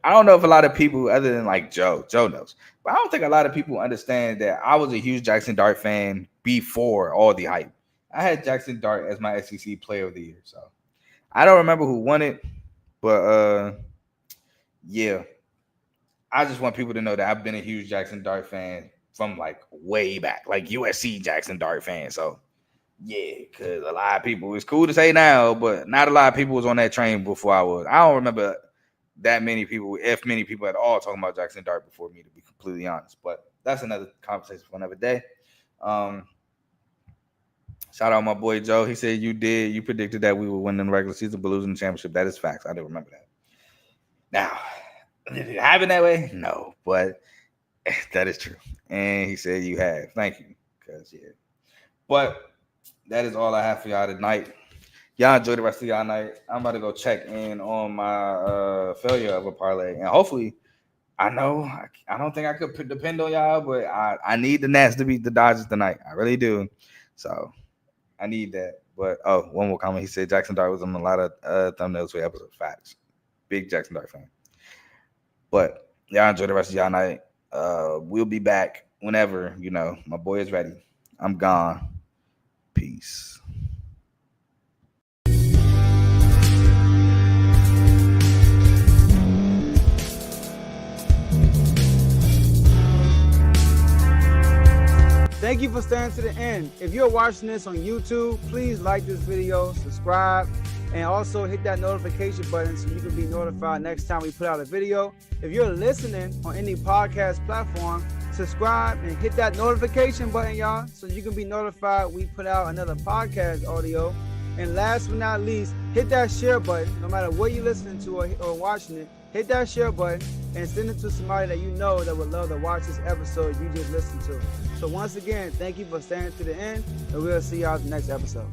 I don't know if a lot of people, other than like Joe knows, but I don't think a lot of people understand that I was a huge Jackson Dart fan before all the hype. I had Jackson Dart as my SEC Player of the Year, so I don't remember who won it, but yeah, I just want people to know that I've been a huge Jackson Dart fan from like way back, like USC Jackson Dart fan. So yeah, because a lot of people, it's cool to say now, but not a lot of people was on that train before I was. I don't remember that many people, if many people at all, talking about Jackson Dart before me, to be completely honest. But that's another conversation for another day. Shout out my boy Joe. He said you predicted that we would win in the regular season but losing the championship. That is facts. I didn't remember that. Now, did it happen that way? No, but that is true. And he said you have. Thank you. Because yeah. But that is all I have for y'all tonight. Y'all enjoy the rest of y'all night. I'm about to go check in on my failure of a parlay. And hopefully, I don't think I could depend on y'all, but I need the Nats to beat the Dodgers tonight. I really do. So I need that. But one more comment. He said Jackson Dart was on a lot of thumbnails for episode. Facts. Big Jackson Dart fan. But y'all enjoy the rest of y'all night. We'll be back whenever, my boy is ready. I'm gone. Peace. Thank you for staying to the end. If you're watching this on YouTube, please like this video, subscribe, and also hit that notification button so you can be notified next time we put out a video. If you're listening on any podcast platform, subscribe and hit that notification button, y'all, so you can be notified we put out another podcast audio. And last but not least, hit that share button. No matter what you're listening to or watching it, hit that share button and send it to somebody that you know that would love to watch this episode you just listened to. So once again, thank you for staying to the end, and we'll see y'all in the next episode.